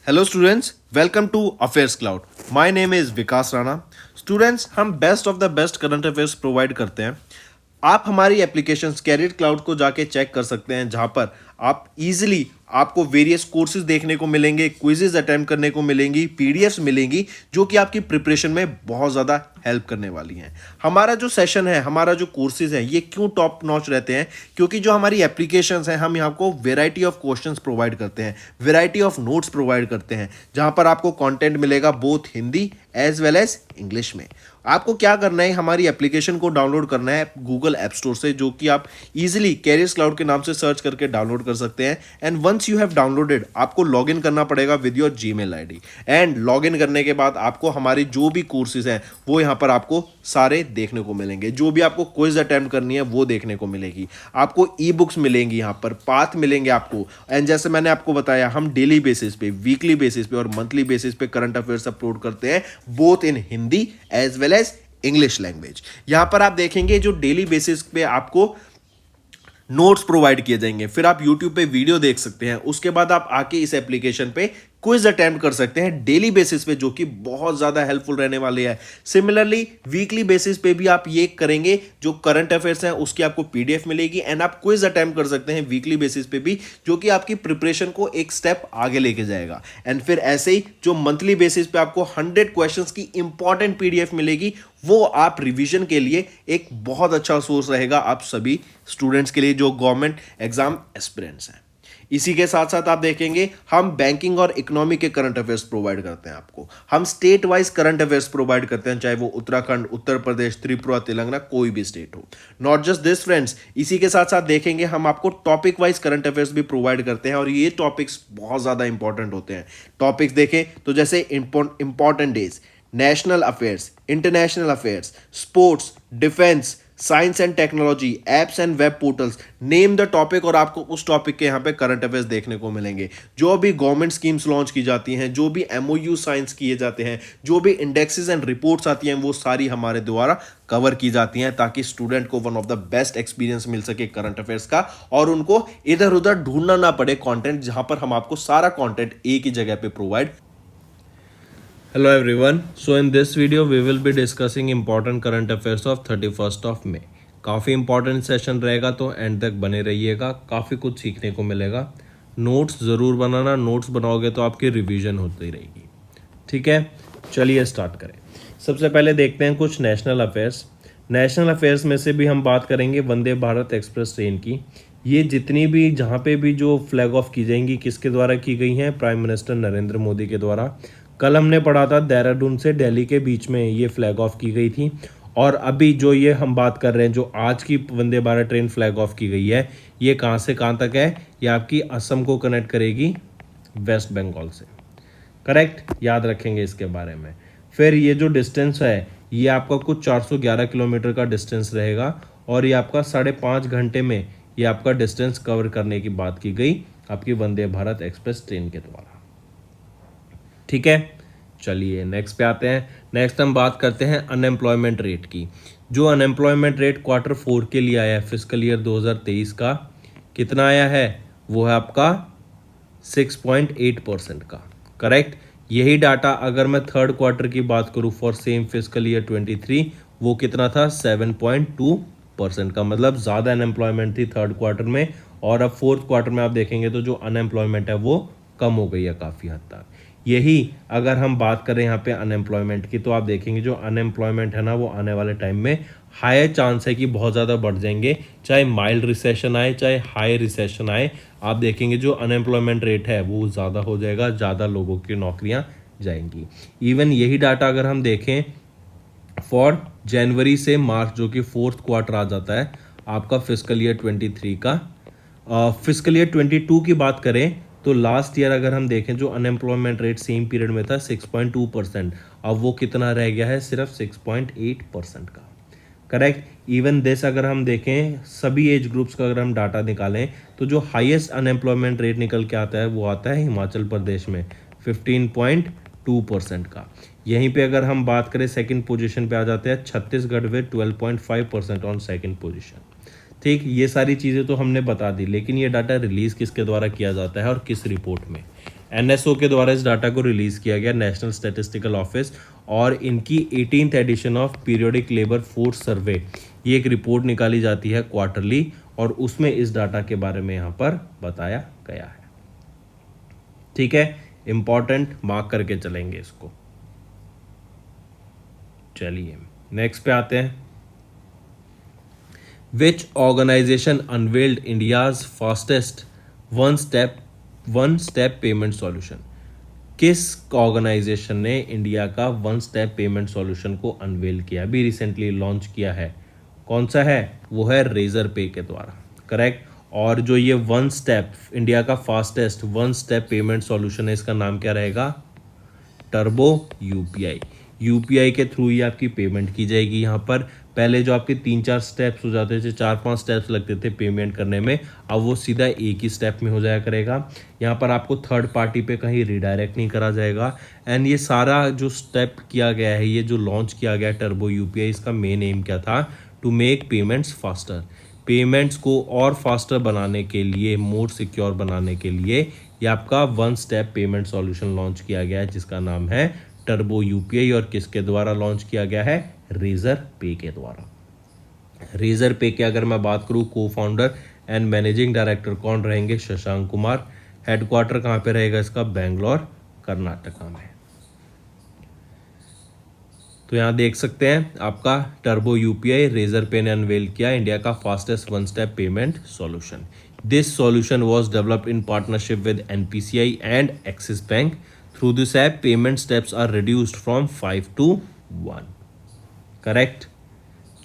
Hello students, welcome to affairs cloud. My name is Vikas Rana. Students, हम best of the best current affairs provide करते हैं। आप हमारी application career cloud को जाके चेक कर सकते हैं, जहां पर आप इजीली आपको वेरियस कोर्सेज देखने को मिलेंगे, क्विजेज अटेम्प्ट करने को मिलेंगी, पीडीएफ्स मिलेंगी जो कि आपकी प्रिपरेशन में बहुत ज़्यादा हेल्प करने वाली हैं। हमारा जो सेशन है, हमारा जो कोर्सेज है, ये क्यों टॉप नॉच रहते हैं? क्योंकि जो हमारी एप्लीकेशंस हैं, हम यहाँ को वेराइटी ऑफ क्वेश्चंस प्रोवाइड करते हैं, वेराइटी ऑफ नोट्स प्रोवाइड करते हैं, जहां पर आपको कंटेंट मिलेगा both Hindi as well as English में। आपको क्या करना है, हमारी एप्लीकेशन को डाउनलोड करना है गूगल ऐप स्टोर से, जो कि आप इजीली कैरियर्स क्लाउड के नाम से सर्च करके डाउनलोड कर सकते हैं। And once you have downloaded, आपको लॉगिन करना पड़ेगा with your Gmail ID. And login करने के बाद आपको हमारी जो भी कोर्सेज हैं वो यहाँ पर आपको सारे देखने को मिलेंगे। जो भी आपको क्विज अटेम्प्ट करनी है वो देखने को मिलेगी। आपको ई बुक्स मिलेंगी, यहाँ पर पाथ मिलेंगे आपको। एंड जैसे मैंने आपको बताया, हम डेली बेसिस पे, वीकली बेसिस पे और मंथली बेसिस पे करंट अफेयर्स अपलोड करते हैं, both in Hindi as well as English language. यहां पर आप देखेंगे जो डेली बेसिस पे आपको नोट्स प्रोवाइड किए जाएंगे, फिर आप यूट्यूब पे वीडियो देख सकते हैं, उसके बाद आप आके इस एप्लीकेशन पे क्विज अटेम्प्ट कर सकते हैं डेली बेसिस पे, जो कि बहुत ज़्यादा हेल्पफुल रहने वाले हैं। सिमिलरली वीकली बेसिस पे भी आप ये करेंगे, जो करंट अफेयर्स हैं उसकी आपको पीडीएफ मिलेगी एंड आप क्विज अटेम्प्ट कर सकते हैं वीकली बेसिस पे भी, जो कि आपकी प्रिपरेशन को एक स्टेप आगे लेके जाएगा। एंड फिर ऐसे ही जो मंथली बेसिस पे आपको 100 क्वेश्चंस की इंपॉर्टेंट पीडीएफ मिलेगी, वो आप रिवीजन के लिए एक बहुत अच्छा सोर्स रहेगा आप सभी स्टूडेंट्स के लिए जो गवर्नमेंट एग्जाम एस्पिरेंट्स हैं। इसी के साथ साथ आप देखेंगे, हम बैंकिंग और इकोनॉमी के करंट अफेयर्स प्रोवाइड करते हैं आपको। हम state wise current affairs provide करते हैं, चाहे वो उत्तराखंड, उत्तर प्रदेश, त्रिपुरा, तेलंगाना, कोई भी स्टेट हो। नॉट जस्ट दिस फ्रेंड्स, इसी के साथ साथ देखेंगे हम आपको टॉपिक वाइज करंट अफेयर्स भी प्रोवाइड करते हैं, और ये टॉपिक्स बहुत ज़्यादा इंपॉर्टेंट होते हैं। टॉपिक्स देखें तो जैसे important days, national affairs, international affairs, sports, defence, science and technology, apps and web portals, name the topic, और आपको उस टॉपिक के यहाँ पे करंट अफेयर्स देखने को मिलेंगे। जो भी गवर्नमेंट स्कीम्स लॉन्च की जाती हैं, जो भी एमओयू साइंस किए जाते हैं, जो भी इंडेक्सेस एंड रिपोर्ट्स आती हैं, वो सारी हमारे द्वारा कवर की जाती हैं, ताकि स्टूडेंट को one of the best experience मिल सके करंट अफेयर्स का, और उनको इधर उधर ढूंढना ना पड़े कंटेंट, जहां पर हम आपको सारा कंटेंट एक ही जगह पे provide. Hello everyone. So in this video we will be discussing important current affairs of 31st of May. काफ़ी इंपॉर्टेंट सेशन रहेगा, तो एंड तक बने रहिएगा, काफ़ी कुछ सीखने को मिलेगा। नोट्स ज़रूर बनाना, नोट्स बनाओगे तो आपकी रिवीजन होती रहेगी। ठीक है, चलिए स्टार्ट करें। सबसे पहले देखते हैं कुछ नेशनल अफेयर्स। नेशनल अफेयर्स में से भी हम बात करेंगे वंदे भारत एक्सप्रेस ट्रेन की। ये जितनी भी जहाँ पे भी जो फ्लैग ऑफ की जाएंगी, किसके द्वारा की गई हैं? प्राइम मिनिस्टर नरेंद्र मोदी के द्वारा। कल हमने पढ़ा था देहरादून से दिल्ली के बीच में ये फ्लैग ऑफ की गई थी, और अभी जो ये हम बात कर रहे हैं, जो आज की Vande Bharat train flag off की गई है, ये कहाँ से कहाँ तक है? ये आपकी असम को कनेक्ट करेगी वेस्ट बंगाल से। करेक्ट, याद रखेंगे इसके बारे में। फिर ये जो डिस्टेंस है, ये आपका कुछ 411 किलोमीटर का डिस्टेंस रहेगा, और ये आपका 5.5 घंटे में ये आपका डिस्टेंस कवर करने की बात की गई आपकी वंदे भारत एक्सप्रेस ट्रेन के द्वारा। ठीक है, चलिए नेक्स्ट पे आते हैं। नेक्स्ट हम बात करते हैं अनएम्प्लॉयमेंट रेट की। जो अनएम्प्लॉयमेंट रेट Q4 के लिए आया है फिजिकल ईयर 2023 का, कितना आया है? वो है आपका 6.8% का। करेक्ट, यही डाटा अगर मैं थर्ड क्वार्टर की बात करूं फॉर सेम फिजिकल ईयर 23, वो कितना था? 7.2% का। मतलब ज़्यादा अनएम्प्लॉयमेंट थी थर्ड क्वार्टर में, और अब फोर्थ क्वार्टर में आप देखेंगे तो जो अनएम्प्लॉयमेंट है वो कम हो गई है काफ़ी हद तक। यही अगर हम बात करें यहाँ पे अनएम्प्लॉयमेंट की, तो आप देखेंगे जो अनएम्प्लॉयमेंट है ना, वो आने वाले टाइम में हायर चांस है कि बहुत ज़्यादा बढ़ जाएंगे। चाहे माइल्ड रिसेशन आए, चाहे हाई रिसेशन आए, आप देखेंगे जो अनएम्प्लॉयमेंट रेट है वो ज़्यादा हो जाएगा, ज़्यादा लोगों की नौकरियाँ जाएंगी। इवन यही डाटा अगर हम देखें फॉर जनवरी से मार्च, जो कि फोर्थ क्वार्टर आ जाता है आपका फिजिकल ईयर 23 का। फिजिकल ईयर 22 की बात करें तो लास्ट ईयर अगर हम देखें, जो अनएम्प्लॉयमेंट रेट सेम पीरियड में था 6.2%, अब वो कितना रह गया है? सिर्फ 6.8% का। करेक्ट, इवन दिस अगर हम देखें सभी एज ग्रुप्स का अगर हम डाटा निकालें, तो जो हाईएस्ट अनएम्प्लॉयमेंट रेट निकल के आता है वो आता है हिमाचल प्रदेश में 15.2% का। यहीं पे अगर हम बात करें सेकंड पोजीशन पे आ जाते हैं छत्तीसगढ़ में 12.5% ऑन सेकंड पोजीशन। ठीक, ये सारी चीज़ें तो हमने बता दी, लेकिन ये डाटा रिलीज़ किसके द्वारा किया जाता है और किस रिपोर्ट में? एनएसओ के द्वारा इस डाटा को रिलीज़ किया गया, नेशनल स्टैटिस्टिकल ऑफिस, और इनकी 18th edition of periodic labour force survey, ये एक रिपोर्ट निकाली जाती है क्वार्टरली, और उसमें इस डाटा के बारे में यहाँ पर बताया गया है। ठीक है, इंपॉर्टेंट, मार्क करके चलेंगे इसको। चलिए नेक्स्ट पे आते हैं। Which organisation unveiled India's fastest one step payment solution? किस ऑर्गेनाइजेशन ने इंडिया का वन स्टेप पेमेंट सॉल्यूशन को अनवेल किया, अभी रिसेंटली लॉन्च किया है? कौन सा है? वो है रेजर पे के द्वारा, करेक्ट। और जो ये वन स्टेप, इंडिया का fastest one step payment solution है, इसका नाम क्या रहेगा? Turbo UPI. यूपीआई के थ्रू ही आपकी पेमेंट की जाएगी। यहाँ पर पहले जो आपके 3-4 स्टेप्स हो जाते थे, 4-5 स्टेप्स लगते थे पेमेंट करने में, अब वो सीधा एक ही स्टेप में हो जाया करेगा। यहाँ पर आपको थर्ड पार्टी पे कहीं रिडायरेक्ट नहीं करा जाएगा। एंड ये सारा जो स्टेप किया गया है, ये जो लॉन्च किया गया टर्बो यूपीआई, इसका मेन एम क्या था? To make payments faster. Payments को और फास्टर बनाने के लिए, मोर सिक्योर बनाने के लिए ये आपका one step payment solution launch किया गया है, जिसका नाम है टर्बो यूपीआई। और किसके द्वारा लॉन्च किया गया है? रेजर पे के द्वारा। रेजर पे के अगर मैं बात करूं, को फाउंडर एंड मैनेजिंग डायरेक्टर कौन रहेंगे? शशांक कुमार। हेडक्वार्टर कहां पे रहेगा इसका? बेंगलोर, कर्नाटका में। तो यहाँ देख सकते हैं आपका टर्बो यूपीआई रेजर पे ने अनवेल किया, इंडिया का fastest one step payment solution. This solution was developed in partnership with NPCI and Axis bank. Through this app payment steps are reduced from 5 to 1। Correct.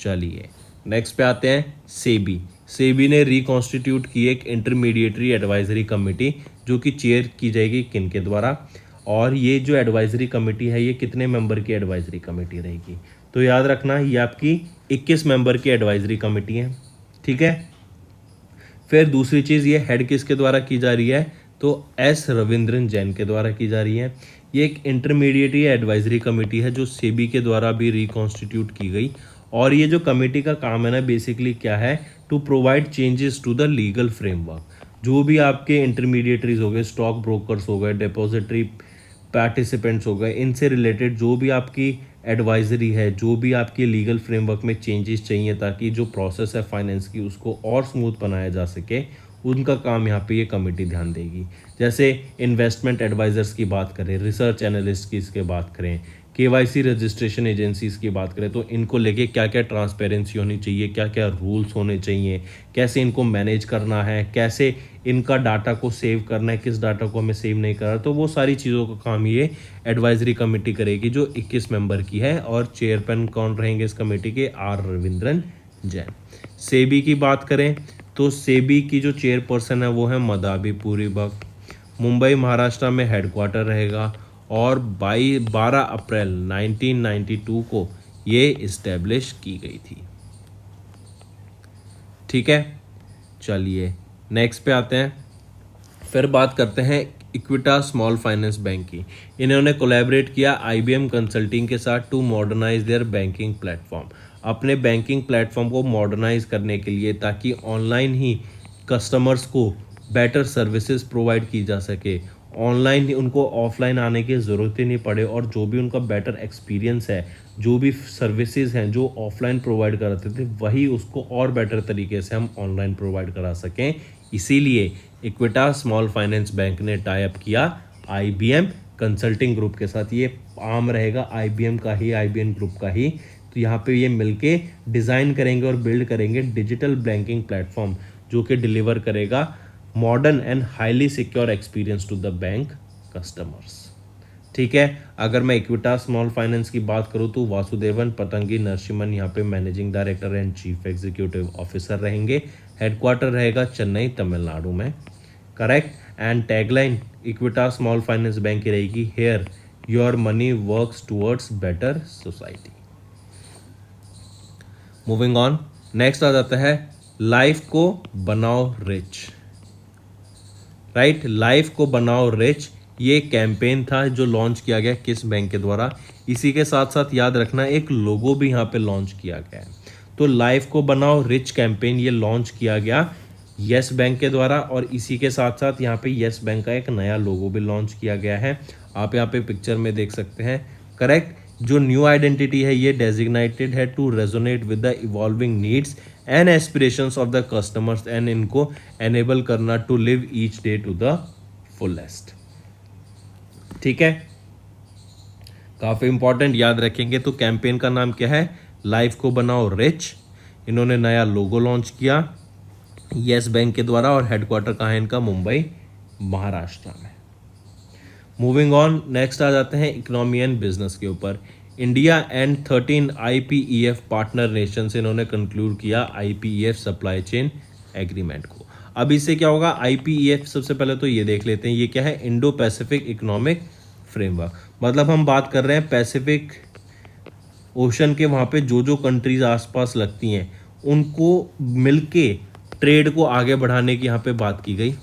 चलिए next पे आते हैं। सेबी। सेबी ने reconstitute की एक इंटरमीडिएटरी एडवाइजरी कमेटी, जो कि chair की जाएगी किन के द्वारा? और ये जो एडवाइजरी कमेटी है, ये कितने मेंबर की एडवाइजरी कमेटी रहेगी? तो याद रखना, ये आपकी 21 मेंबर की एडवाइजरी कमेटी है। ठीक है। फिर दूसरी चीज़, ये हेड किसके द्वारा की जा रही है? तो एस रविंद्रन जैन के द्वारा की जा रही है। ये एक इंटरमीडिएटरी एडवाइजरी कमेटी है जो सेबी के द्वारा भी रिकॉन्स्टिट्यूट की गई। और ये जो कमेटी का काम है ना, बेसिकली क्या है? To provide changes to the legal framework. जो भी आपके इंटरमीडिएटरीज हो गए, स्टॉक ब्रोकर्स हो गए, डिपॉजिटरी पार्टिसिपेंट्स हो गए, इनसे रिलेटेड जो भी आपकी एडवाइजरी है, जो भी आपके लीगल फ्रेमवर्क में चेंजेस चाहिए ताकि जो प्रोसेस है फाइनेंस की उसको और स्मूथ बनाया जा सके, उनका काम यहाँ पे ये कमेटी ध्यान देगी। जैसे इन्वेस्टमेंट एडवाइजर्स की बात करें, रिसर्च एनालिस्ट की इसके बात करें, केवाईसी रजिस्ट्रेशन एजेंसीज की बात करें, तो इनको लेके क्या क्या ट्रांसपेरेंसी होनी चाहिए, क्या क्या रूल्स होने चाहिए, कैसे इनको मैनेज करना है, कैसे इनका डाटा को सेव करना है, किस डाटा को हमें सेव नहीं करना, तो वो सारी चीज़ों का काम ये एडवाइजरी कमेटी करेगी जो 21 मेंबर की है। और चेयरमैन कौन रहेंगे इस कमेटी के? आर रविंद्रन जैन। सेबी की बात करें तो सेबी की जो चेयरपर्सन है वो है मदाबी पुरी भक्त। मुंबई महाराष्ट्र में हेडक्वार्टर रहेगा और 12 अप्रैल 1992 को ये इस्टेब्लिश की गई थी। ठीक है। चलिए नेक्स्ट पे आते हैं। फिर बात करते हैं इक्विटास स्मॉल फाइनेंस बैंक की। इन्होंने कोलैबोरेट किया आईबीएम कंसल्टिंग के साथ to modernise their banking platform. अपने बैंकिंग प्लेटफॉर्म को मॉडर्नाइज करने के लिए, ताकि ऑनलाइन ही कस्टमर्स को बेटर सर्विसेज प्रोवाइड की जा सके, ऑनलाइन ही उनको ऑफलाइन आने की ज़रूरत ही नहीं पड़े, और जो भी उनका बेटर एक्सपीरियंस है, जो भी सर्विसेज हैं जो ऑफलाइन प्रोवाइड कराते थे, वही उसको और बेटर तरीके से हम ऑनलाइन प्रोवाइड करा सकें। इसीलिए इक्विटास स्मॉल फाइनेंस बैंक ने टाई अप किया आईबीएम कंसल्टिंग ग्रुप के साथ। ये आम रहेगा आईबीएम का ही, आईबीएम ग्रुप का ही। तो यहाँ पे ये मिलके डिज़ाइन करेंगे और बिल्ड करेंगे डिजिटल बैंकिंग प्लेटफॉर्म, जो कि डिलीवर करेगा modern and highly secure experience to the bank customers. ठीक है। अगर मैं इक्विटास स्मॉल फाइनेंस की बात करूँ तो वासुदेवन पतंगी नरसिम्हन यहाँ पे managing director and chief executive officer रहेंगे। हेडक्वार्टर रहेगा चेन्नई, तमिलनाडु में। Correct. And tagline Equitas small finance bank की रहेगी, here your money works towards better society. Moving on, next आ जाता है लाइफ को बनाओ रिच। राइट, लाइफ को बनाओ रिच, ये कैंपेन था जो लॉन्च किया गया किस बैंक के द्वारा? इसी के साथ साथ याद रखना एक लोगो भी यहाँ पे लॉन्च किया गया है। तो लाइफ को बनाओ रिच कैंपेन ये लॉन्च किया गया येस बैंक के द्वारा, और इसी के साथ साथ यहाँ पे येस बैंक का एक नया लोगो भी लॉन्च किया गया है, आप यहाँ पे पिक्चर में देख सकते हैं। करेक्ट। जो न्यू आइडेंटिटी है ये डेजिग्नेटेड है to resonate with the evolving needs and aspirations of the customers and इनको एनेबल करना to live each day to the fullest. ठीक है, काफ़ी इंपॉर्टेंट, याद रखेंगे। तो कैंपेन का नाम क्या है? लाइफ को बनाओ रिच। इन्होंने नया लोगो लॉन्च किया येस बैंक के द्वारा, और हेडक्वार्टर कहाँ है इनका? मुंबई, महाराष्ट्र में। मूविंग ऑन, नेक्स्ट आ जाते हैं इकोनॉमी एंड बिजनेस के ऊपर। India and 13 IPEF partner nation से इन्होंने कंक्लूड किया IPEF सप्लाई चेन एग्रीमेंट को। अब इससे क्या होगा? IPEF सबसे पहले तो ये देख लेते हैं, ये क्या है? Indo Pacific economic framework. मतलब हम बात कर रहे हैं पैसिफिक ओशन के, वहाँ पे जो जो कंट्रीज आसपास लगती हैं उनको मिलके ट्रेड को आगे बढ़ाने की यहाँ पे बात की गई।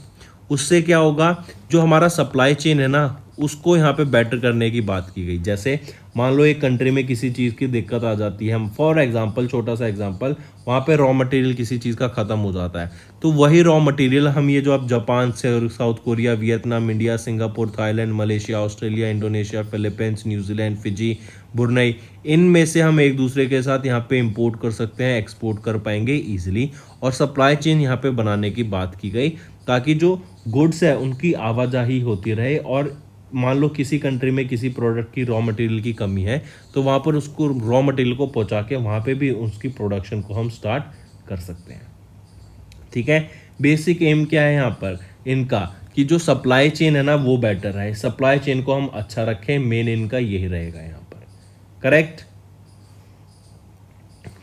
उससे क्या होगा? जो हमारा सप्लाई चेन है ना, उसको यहाँ पे बेटर करने की बात की गई। जैसे मान लो एक कंट्री में किसी चीज़ की दिक्कत आ जाती है, हम फॉर एग्जांपल, छोटा सा एग्जांपल, वहाँ पे रॉ मटेरियल किसी चीज़ का ख़त्म हो जाता है, तो वही रॉ मटेरियल हम ये जो आप जापान से और south Korea, Vietnam, India, Singapore, Thailand, Malaysia, Australia, Indonesia, Philippines, New Zealand, Fiji, Brunei, इनमें से हम एक दूसरे के साथ यहाँ पे इंपोर्ट कर सकते हैं, एक्सपोर्ट कर पाएंगे ईजिली। और सप्लाई चेन यहाँ पे बनाने की बात की गई ताकि जो गुड्स है उनकी आवाजाही होती रहे, और मान लो किसी कंट्री में किसी प्रोडक्ट की रॉ मटेरियल की कमी है तो वहाँ पर उसको रॉ मटेरियल को पहुँचा के वहाँ पे भी उसकी प्रोडक्शन को हम स्टार्ट कर सकते हैं। ठीक है, बेसिक एम क्या है यहाँ पर इनका? कि जो सप्लाई चेन है ना वो बेटर है, सप्लाई चेन को हम अच्छा रखें, मेन इनका यही रहेगा यहाँ पर। करेक्ट।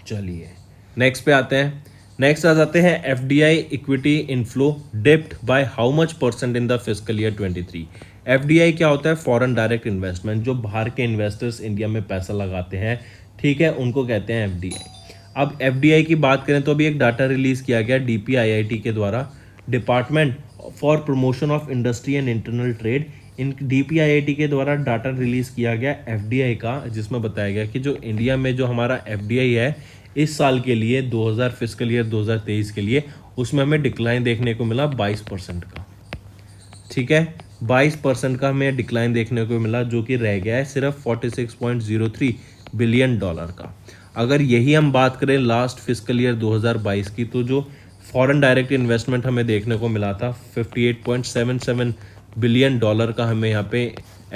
चलिए नेक्स्ट पे आते हैं। नेक्स्ट आ जाते हैं FDI equity inflow dipped by how much percent in the fiscal year 23। FDI क्या होता है? Foreign direct investment. जो बाहर के इन्वेस्टर्स इंडिया में पैसा लगाते हैं, ठीक है, उनको कहते हैं FDI। अब FDI की बात करें तो अभी एक डाटा रिलीज किया गया DPIIT के द्वारा, department for promotion of industry and internal trade. In DPIIT के द्वारा डाटा रिलीज किया गया FDI का, जिसमें बताया गया कि जो इंडिया में जो हमारा FDI है इस साल के लिए 2000 फिस्कल ईयर 2023 के लिए, उसमें हमें डिक्लाइन देखने को मिला 22% का। ठीक है, 22% का हमें डिक्लाइन देखने को मिला, जो कि रह गया है सिर्फ 46.03 बिलियन डॉलर का। अगर यही हम बात करें लास्ट फिस्कल ईयर 2022 की, तो जो फॉरेन डायरेक्ट इन्वेस्टमेंट हमें देखने को मिला था 58.77 बिलियन डॉलर का हमें यहाँ पे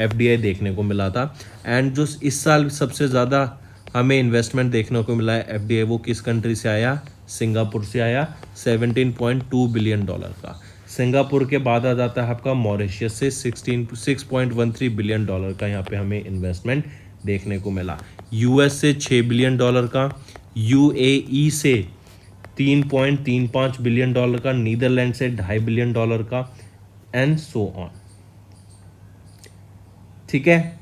FDI देखने को मिला था। एंड जो इस साल सबसे ज़्यादा हमें इन्वेस्टमेंट देखने को मिला है FDI, वो किस कंट्री से आया? सिंगापुर से आया, 17.2 बिलियन डॉलर का। सिंगापुर के बाद आ जाता है आपका मॉरिशियस से 6.13 बिलियन डॉलर का यहाँ पे हमें इन्वेस्टमेंट देखने को मिला। US से 6 बिलियन डॉलर का, UAE से 3.35 बिलियन डॉलर का, नीदरलैंड से 2.5 बिलियन डॉलर का, एंड सो ऑन। ठीक है,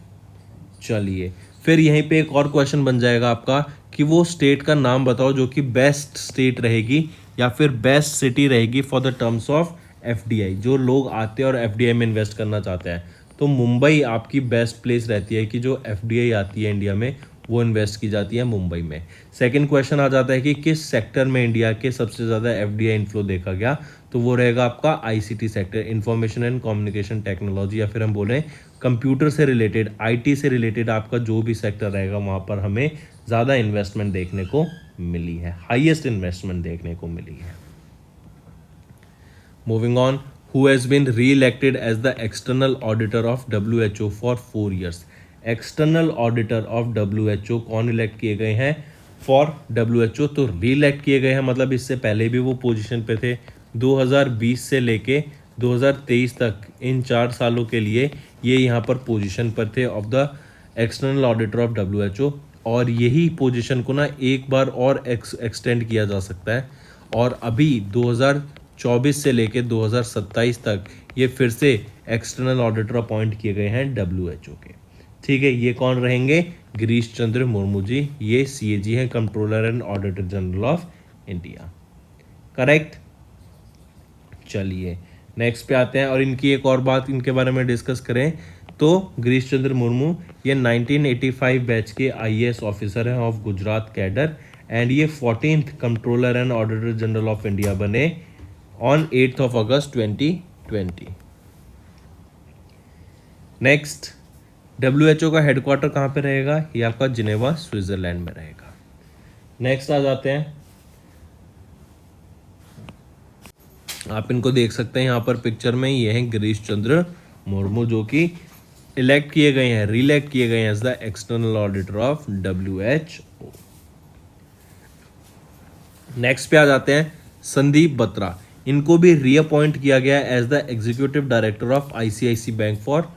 चलिए फिर यहीं पे एक और क्वेश्चन बन जाएगा आपका कि वो स्टेट का नाम बताओ जो कि बेस्ट स्टेट रहेगी या फिर बेस्ट सिटी रहेगी for the terms of FDI। जो लोग आते हैं और FDI में इन्वेस्ट करना चाहते हैं, तो मुंबई आपकी बेस्ट प्लेस रहती है कि जो FDI आती है इंडिया में वो इन्वेस्ट की जाती है मुंबई में। सेकंड क्वेश्चन आ जाता है कि किस सेक्टर में इंडिया के सबसे ज़्यादा FDI इन्फ्लो देखा गया, तो वो रहेगा आपका ICT sector, information and communication technology, या फिर हम बोलें कंप्यूटर से रिलेटेड, IT से रिलेटेड आपका जो भी सेक्टर रहेगा वहाँ पर हमें ज़्यादा इन्वेस्टमेंट देखने को मिली है, हाईएस्ट इन्वेस्टमेंट देखने को मिली है। Moving on, who has been reelected as the external auditor of WHO for 4 years। External auditor of WHO कौन इलेक्ट किए गए हैं फॉर WHO? तो री इलेक्ट किए गए हैं, मतलब इससे पहले भी वो पोजीशन पे थे। 2020 से लेके 2023 तक, इन 4 सालों के लिए ये यहाँ पर पोजीशन पर थे of the external auditor of WHO। और यही पोजीशन को ना एक बार और एक्सटेंड किया जा सकता है, और अभी 2024 से लेके 2027 तक ये फिर से एक्सटर्नल ऑडिटर अपॉइंट किए गए हैं WHO के। ठीक है, ये कौन रहेंगे? गिरीश चंद्र मुर्मू जी, ये CAG हैं, controller and auditor general of India. Correct. चलिए नेक्स्ट पे आते हैं, और इनकी एक और बात इनके बारे में डिस्कस करें तो गिरीश चंद्र मुर्मू ये 1985 बैच के IAS ऑफिसर हैं ऑफ गुजरात कैडर, एंड ये 14th controller and auditor general of India बने on 8th of August 2020। Next, WHO का हेडक्वार्टर कहाँ पे रहेगा? ये आपका जिनेवा स्विट्जरलैंड में रहेगा। नेक्स्ट आ जाते हैं, आप इनको देख सकते हैं यहाँ पर पिक्चर में, ये हैं गिरीश चंद्र मुर्मू, जो कि इलेक्ट किए गए हैं, रीइलेक्ट किए गए हैं as the external auditor of WHO। Next पे आ जाते हैं संदीप बत्रा, इनको भी रीअपॉइंट किया गया as the executive director of ICICI bank for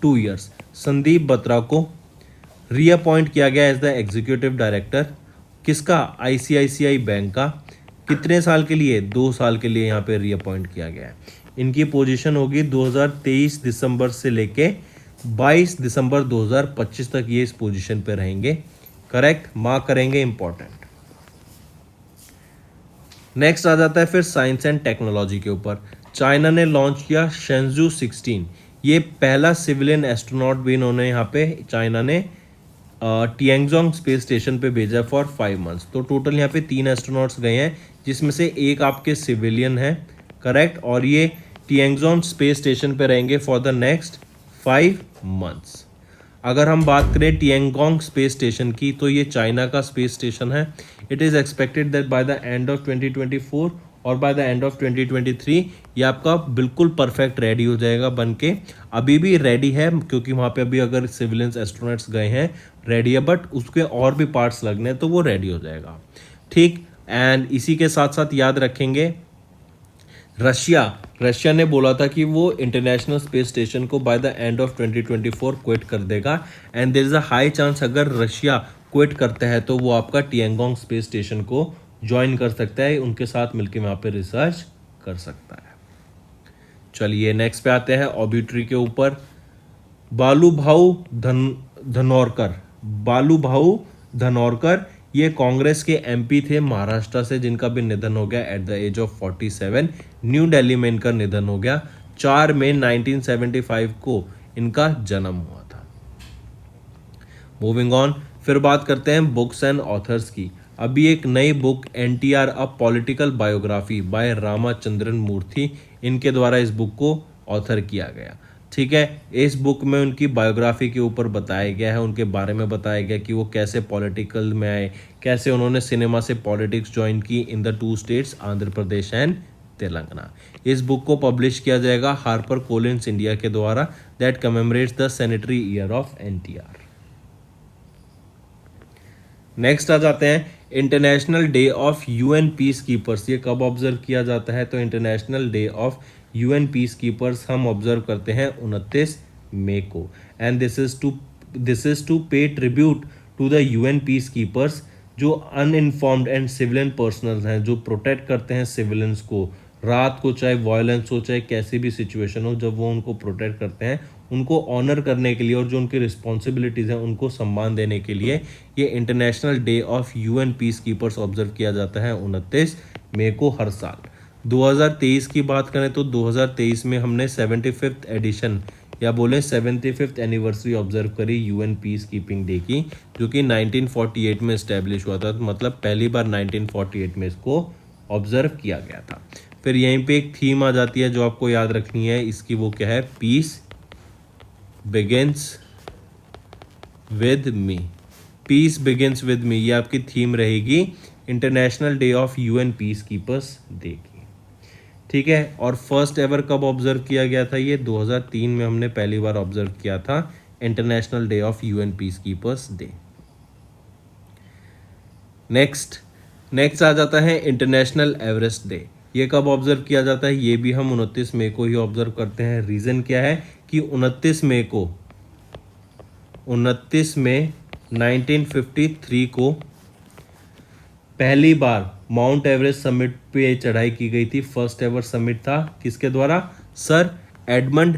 2 years। Sandeep Batra को रीअपॉइंट किया गया एज द एग्जीक्यूटिव डायरेक्टर किसका? ICICI बैंक का। कितने साल के लिए? 2 साल के लिए यहाँ पे रीअपॉइंट किया गया है। इनकी पोजीशन होगी 2023 दिसंबर से लेके 22 दिसंबर 2025 तक ये इस पोजीशन पे रहेंगे। करेक्ट, मार्क करेंगे, इंपॉर्टेंट। नेक्स्ट आ जाता है फिर साइंस एंड टेक्नोलॉजी के ऊपर। चाइना ने लॉन्च किया शेंजू 16, ये पहला सिविलियन एस्ट्रोनॉट भी इन्होंने यहाँ पे चाइना ने टिएंगजोंग स्पेस स्टेशन पे भेजा फॉर 5 months। तो टोटल यहाँ पे 3 एस्ट्रोनॉट्स गए हैं, जिसमें से एक आपके सिविलियन है। करेक्ट, और ये टिएंगजोंग स्पेस स्टेशन पे रहेंगे फॉर द नेक्स्ट 5 months। अगर हम बात करें टिएंगोंग स्पेस स्टेशन की, तो ये चाइना का स्पेस स्टेशन है। It is expected that bye the end of 2024 और बाय द एंड ऑफ 2023 ये आपका बिल्कुल परफेक्ट रेडी हो जाएगा बन के। अभी भी रेडी है, क्योंकि वहाँ पे अभी अगर सिविलियंस एस्ट्रोनॉट्स गए हैं रेडी है, बट उसके और भी पार्ट्स लगने हैं, तो वो रेडी हो जाएगा। ठीक, एंड इसी के साथ साथ याद रखेंगे रशिया ने बोला था कि वो इंटरनेशनल स्पेस स्टेशन को by the end of 2024 quit कर देगा, and there is a high chance अगर रशिया क्विट करता है तो वो आपका टिएंगोंग स्पेस स्टेशन को ज्वाइन कर सकता है, उनके साथ मिलकर वहाँ पे रिसर्च कर सकता है। चलिए नेक्स्ट पे आते हैं ऑबिट्री के ऊपर। बालूभाऊ धनोरकर ये कांग्रेस के MP थे महाराष्ट्र से, जिनका भी निधन हो गया at the age of 47। New Delhi में इनका निधन हो गया। 4 मई 1975 को इनका जन्म हुआ था। मूविंग ऑन, फिर बात करते हैं बुक्स एंड ऑथर्स की। अभी एक नई book NTR a political biography by Ramachandran Murthy, इनके द्वारा इस बुक को ऑथर किया गया। ठीक है, इस बुक में उनकी बायोग्राफी के ऊपर बताया गया है, उनके बारे में बताया गया कि वो कैसे पॉलिटिकल में आए, कैसे उन्होंने सिनेमा से पॉलिटिक्स ज्वाइन की in the 2 states Andhra Pradesh and Telangana. इस बुक को पब्लिश किया जाएगा हार्पर कोलिंस इंडिया के द्वारा, that commemorates the centenary year of NTR। Next आ जाते हैं international day of UN piece keepers. ये कब ऑब्जर्व किया जाता है? तो international day of UN piece keepers हम ऑब्जर्व करते हैं 29 मई को, and this is to pay tribute to the UN piece keepers, जो अनइन्फॉर्म्ड एंड सिविलियन पर्सनल हैं, जो प्रोटेक्ट करते हैं सिविलियंस को रात को, चाहे वायलेंस हो चाहे कैसी भी सिचुएशन हो, जब वो उनको प्रोटेक्ट करते हैं, उनको ऑनर करने के लिए और जो उनकी रिस्पॉन्सिबिलिटीज़ हैं उनको सम्मान देने के लिए ये international day of UN peace keepers observe किया जाता है 29 मई को हर साल। 2023 की बात करें तो 2023 में हमने 75th एडिशन या बोले 75th एनिवर्सरी ऑब्जर्व करी UN पीस कीपिंग डे की, जो कि 1948 में इस्टेब्लिश हुआ था। मतलब पहली बार 1948 में इसको ऑब्जर्व किया गया था। फिर यहीं पे एक थीम आ जाती है जो आपको याद रखनी है इसकी, वो क्या है? Peace begins with me. Peace begins with me, ये आपकी थीम रहेगी international day of UN peace keepers day की। ठीक है, और फर्स्ट एवर कब ऑब्जर्व किया गया था? ये 2003 में हमने पहली बार ऑब्जर्व किया था international day of UN peace keepers day. Next आ जाता है इंटरनेशनल एवरेस्ट डे। ये कब ऑब्जर्व किया जाता है? ये भी हम 29 मई को ही ऑब्जर्व करते हैं। रीज़न क्या है कि 29 मई 1953 को पहली बार माउंट एवरेस्ट समिट पे चढ़ाई की गई थी। फर्स्ट एवर समिट था, किसके द्वारा? सर एडमंड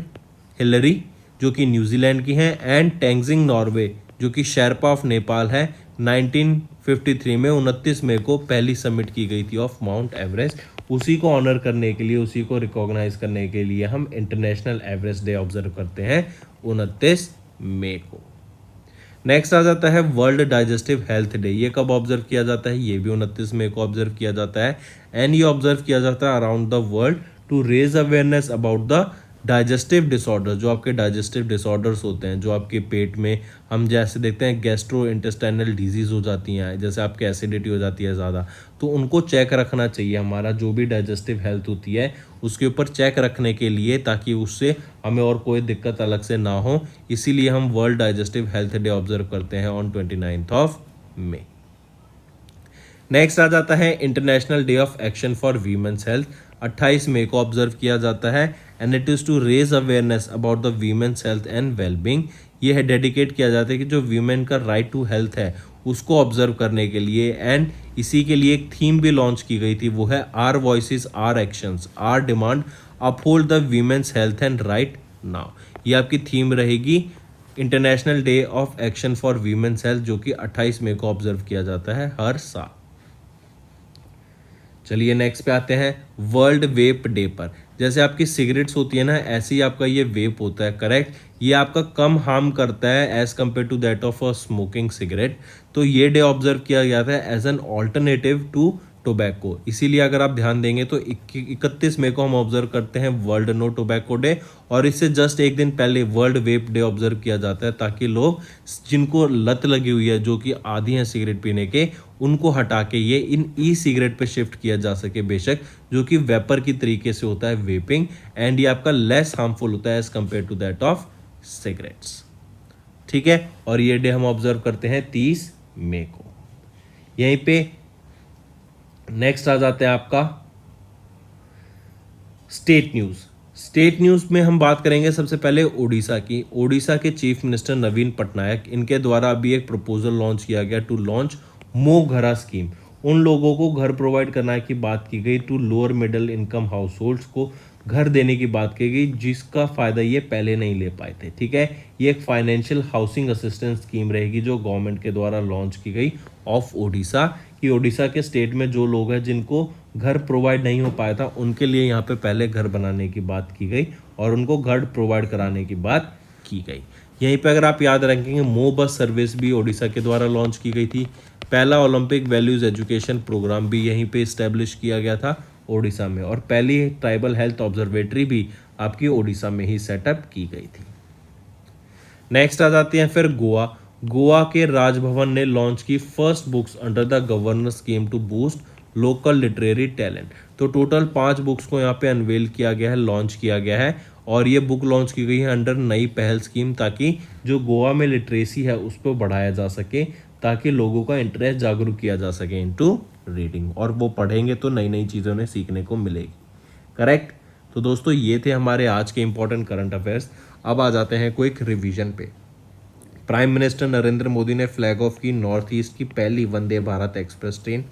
हिलरी, जो कि न्यूजीलैंड की हैं, एंड टेंजिंग नॉर्वे, जो कि शेरपा ऑफ नेपाल है। 1953 में 29 मई को पहली समिट की गई थी ऑफ माउंट एवरेस्ट। उसी को ऑनर करने के लिए, उसी को रिकॉग्नाइज करने के लिए हम इंटरनेशनल एवरेस्ट डे ऑब्जर्व करते हैं 29 मई को। नेक्स्ट आ जाता है वर्ल्ड डाइजेस्टिव हेल्थ डे। ये कब ऑब्जर्व किया जाता है? ये भी 29 मई को ऑब्जर्व किया जाता है। एंड ये ऑब्जर्व किया जाता है around the world to raise awareness about the digestive disorder. जो आपके डाइजेस्टिव डिसऑर्डर्स होते हैं, जो आपके पेट में हम जैसे देखते हैं गैस्ट्रो इंटेस्टाइनल डिजीज हो जाती हैं, जैसे आपके एसिडिटी हो जाती है ज़्यादा, तो उनको चेक रखना चाहिए। हमारा जो भी डाइजेस्टिव हेल्थ होती है उसके ऊपर चेक रखने के लिए, ताकि उससे हमें और कोई दिक्कत अलग से ना हो। इसीलिए हम world digestive health day observe करते हैं ऑन 29 मई। नेक्स्ट आ जाता है international day of action for women's health. 28 मई को ऑब्जर्व किया जाता है। And it is to raise awareness about the women's health and wellbeing. ये है डेडिकेट किया जाता है कि जो वीमेन का राइट टू हेल्थ है उसको ऑब्जर्व करने के लिए। एंड इसी के लिए एक थीम भी लॉन्च की गई थी, वो है our voices our actions our demand uphold the women's health and right now. ये आपकी थीम रहेगी international day of action for women's health, जो कि 28 मई को ऑब्जर्व किया जाता है हर साल। चलिए नेक्स्ट पे आते हैं वर्ल्ड वेप डे पर। जैसे आपकी सिगरेट्स होती है ना, ऐसे ही आपका ये वेप होता है, करेक्ट। ये आपका कम हार्म करता है as compare to that of a smoking cigarette. तो ये डे ऑब्जर्व किया गया था as an alternative to tobacco. इसीलिए अगर आप ध्यान देंगे तो 31 मई को हम ऑब्जर्व करते हैं वर्ल्ड नो टोबैको डे, और इससे जस्ट एक दिन पहले वर्ल्ड वेप डे ऑब्जर्व किया जाता है, ताकि लोग जिनको लत लगी हुई है, जो कि आदी हैं सिगरेट पीने के, उनको हटा के ये इन ई सिगरेट पे शिफ्ट किया जा सके, बेशक जो कि वेपर की तरीके से होता है वेपिंग। एंड ये आपका लेस हार्मफुल होता है as compare to that of cigarettes. ठीक है, और ये डे हम ऑब्जर्व करते हैं 30 मई को। यहीं पे नेक्स्ट आ जाता है आपका स्टेट न्यूज़। स्टेट न्यूज़ में हम बात करेंगे सबसे पहले ओडिशा की। ओडिशा के चीफ मिनिस्टर नवीन पटनायक, इनके द्वारा अभी एक प्रपोजल लॉन्च किया गया टू लॉन्च मो घरा स्कीम। उन लोगों को घर प्रोवाइड करने की बात की गई, to lower middle income households को घर देने की बात की गई, जिसका फ़ायदा ये पहले नहीं ले पाए थे। ठीक है, ये एक फाइनेंशियल हाउसिंग असिस्टेंस स्कीम रहेगी जो गवर्नमेंट के द्वारा लॉन्च की गई ऑफ ओडिशा। कि ओडिशा के स्टेट में जो लोग हैं जिनको घर प्रोवाइड नहीं हो पाया था, उनके लिए यहाँ पे पहले घर बनाने की बात की गई और उनको घर प्रोवाइड कराने की बात की गई। यहीं पे अगर आप याद रखेंगे, मो बस सर्विस भी ओडिशा के द्वारा लॉन्च की गई थी। पहला ओलंपिक वैल्यूज एजुकेशन प्रोग्राम भी यहीं पे इस्टेब्लिश किया गया था ओडिशा में, और पहली ट्राइबल हेल्थ ऑब्जर्वेटरी भी आपकी ओडिशा में ही सेटअप की गई थी। नेक्स्ट आ जाती हैं फिर गोवा। गोवा के राजभवन ने लॉन्च की first books under the governor scheme to boost local literary talent. तो टोटल 5 बुक्स को यहाँ पे अनवेल किया गया है, लॉन्च किया गया है, और ये बुक लॉन्च की गई है अंडर नई पहल स्कीम, ताकि जो गोवा में लिटरेसी है उस पर बढ़ाया जा सके, ताकि लोगों का इंटरेस्ट जागरूक किया जा सके इनटू रीडिंग, और वो पढ़ेंगे तो नई नई चीज़ें उन्हें सीखने को मिलेगी। करेक्ट। तो दोस्तों ये थे हमारे आज के इंपॉर्टेंट करंट अफेयर्स। अब आ जाते हैं क्विक रिवीजन पे। प्राइम मिनिस्टर नरेंद्र मोदी ने फ्लैग ऑफ की नॉर्थ ईस्ट की पहली Vande Bharat express train.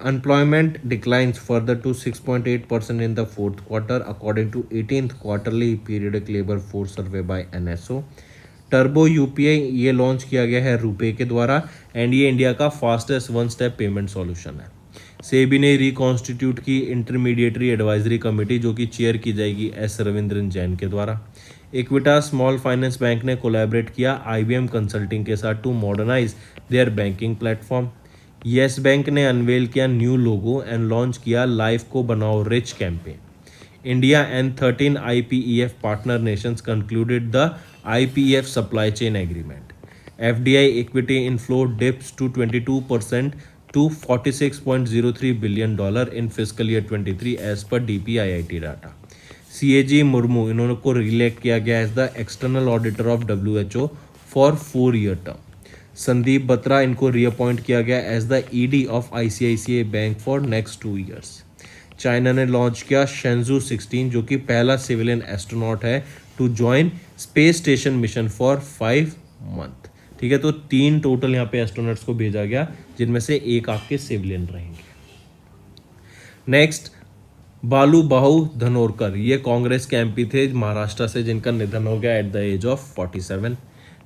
Unemployment declines further to 6.8% in the fourth quarter according to 18th quarterly periodic labour force survey by NSO। Turbo UPI ये लॉन्च किया गया है रुपे के द्वारा, एंड ये इंडिया का fastest one step payment solution है। सेबी ने रिकॉन्स्टिट्यूट की इंटरमीडिएटरी एडवाइजरी कमेटी, जो कि चेयर की जाएगी S रविंद्रन जैन के द्वारा। इक्विटास स्मॉल फाइनेंस बैंक ने कोलैबोरेट किया IBM कंसल्टिंग के साथ to modernise their banking platform. Yes bank ने अनवेल किया न्यू लोगो एंड लॉन्च किया लाइफ को बनाओ rich campaign. India and 13 IPEF partner nations concluded the IPEF supply chain agreement. FDI equity inflow dips to 22% to $46.03 billion in fiscal year 23 as per DPIIT data. CAG Murmu इन्होंने को reelect किया गया as the external auditor of WHO फॉर 4-year term. Sandeep Batra इनको reappoint किया गया as the ED of ICICI bank for next 2 years। China ने launch किया शेंजू 16, जो कि पहला सिविलियन एस्ट्रोनॉट है to join space station mission for 5 month। ठीक है, तो 3 टोटल यहाँ पे एस्ट्रोनॉट्स को भेजा गया, जिनमें से एक आपके सिविलियन रहेंगे। नेक्स्ट, बालू बाहू धनोरकर, ये कांग्रेस के MP थे महाराष्ट्र से, जिनका निधन हो गया एट द एज ऑफ 47।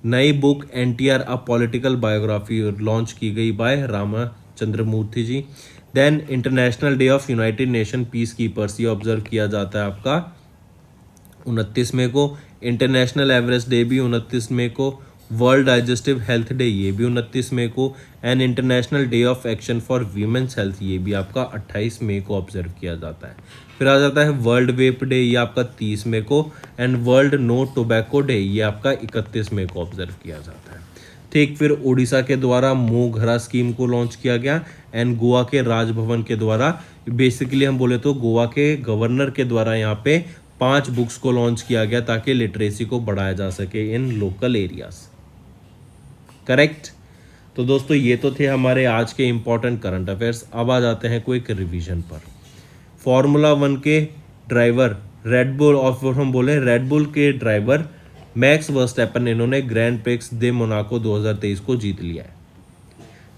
नई book NTR a political biography launch की गई by Ramachandra Murthy ji. Then international day of united nation peace keepers, ये ऑब्जर्व किया जाता है आपका 29 मई को। इंटरनेशनल एवरेस्ट डे भी 29 मई को। वर्ल्ड डाइजेस्टिव हेल्थ डे ये भी 29 मई को, and international day of action for women's health ये भी आपका 28 मई को ऑब्जर्व किया जाता है। फिर आ जाता है वर्ल्ड वेप डे, ये आपका 30 मई को, and world no tobacco day ये आपका 31 मई को ऑब्जर्व किया जाता है। ठीक, फिर उड़ीसा के द्वारा मुंह घरा स्कीम को लॉन्च किया गया, एंड गोवा के राजभवन के द्वारा, बेसिकली हम बोले तो गोवा के गवर्नर के द्वारा यहाँ पे 5 बुक्स को लॉन्च किया गया ताकि लिटरेसी को बढ़ाया जा सके इन लोकल एरियाज। करेक्ट। तो दोस्तों ये तो थे हमारे आज के इंपॉर्टेंट करंट अफेयर्स। अब आ जाते हैं क्विक रिवीजन पर। फॉर्मूला 1 के ड्राइवर रेड बुल, और हम बोले रेड बुल के ड्राइवर मैक्स वर्स्टैपन, इन्होंने ग्रैंड प्रिक्स दे मोनाको 2023 को जीत लिया है।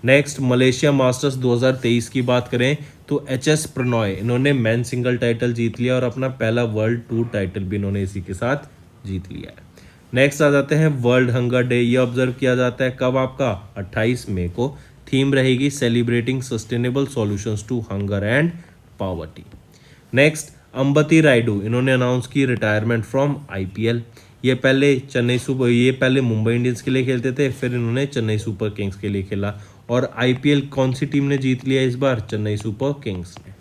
नेक्स्ट, मलेशिया मास्टर्स 2023 की बात करें तो एच.एस. प्रणॉय, इन्होंने मैन सिंगल टाइटल जीत लिया और अपना पहला वर्ल्ड टूर टाइटल भी इन्होंने इसी के साथ जीत लिया है। नेक्स्ट आ जाते हैं वर्ल्ड हंगर डे, ये ऑब्जर्व किया जाता है कब आपका 28 मई को। थीम रहेगी celebrating sustainable solutions to hunger and poverty. Next, Ambati Rayudu, इन्होंने अनाउंस की रिटायरमेंट फ्रॉम आईपीएल। ये पहले मुंबई इंडियंस के लिए खेलते थे, फिर इन्होंने चेन्नई सुपर किंग्स के लिए खेला। और आईपीएल कौन सी टीम ने जीत लिया इस बार? चेन्नई सुपर किंग्स ने।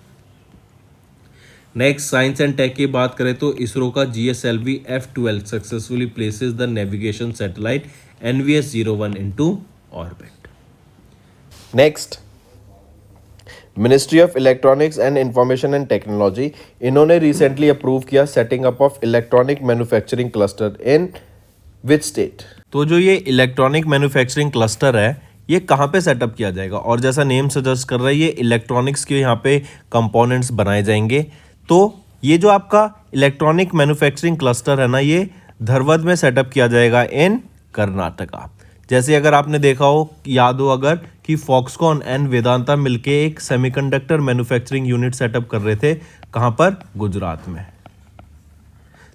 नेक्स्ट, साइंस एंड टेक की बात करें तो इसरो का GSLV F12 successfully places the navigation satellite NVS-01 into orbit. Next, ministry of electronics and information and technology, इन्होंने रिसेंटली अप्रूव किया setting up of electronic manufacturing cluster in which state. तो जो ये इलेक्ट्रॉनिक मैन्युफैक्चरिंग क्लस्टर है ये कहाँ पे setup किया जाएगा? और जैसा नेम सजेस्ट कर रहा है ये इलेक्ट्रॉनिक्स के यहाँ पे कंपोनेंट्स बनाए जाएंगे। तो ये जो आपका इलेक्ट्रॉनिक मैन्युफैक्चरिंग क्लस्टर है ना, ये धरवद में सेटअप किया जाएगा इन कर्नाटका। जैसे अगर आपने देखा हो, याद हो अगर, कि फॉक्सकॉन एंड वेदांता मिलके एक सेमीकंडक्टर मैन्युफैक्चरिंग यूनिट सेटअप कर रहे थे, कहाँ पर? गुजरात में।